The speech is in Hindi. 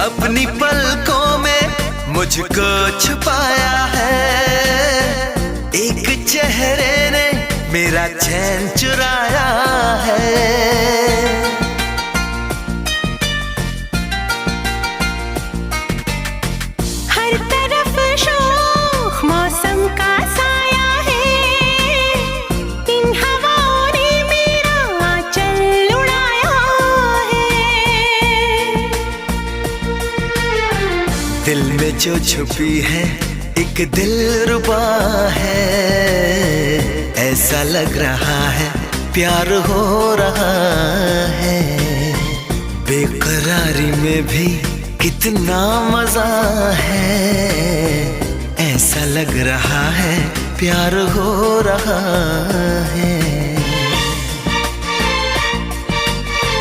अपनी पलकों में मुझको छुपाया है, एक चेहरे ने मेरा चैन चुराया है। हर तरफ शोख मौसम का साया है, इन हवाओं ने मेरा आंचल उड़ाया है। दिल में जो छुपी है एक दिलरुबा है, ऐसा लग रहा है प्यार हो रहा है। बेकरारी में भी कितना मजा है, ऐसा लग रहा है प्यार हो रहा है।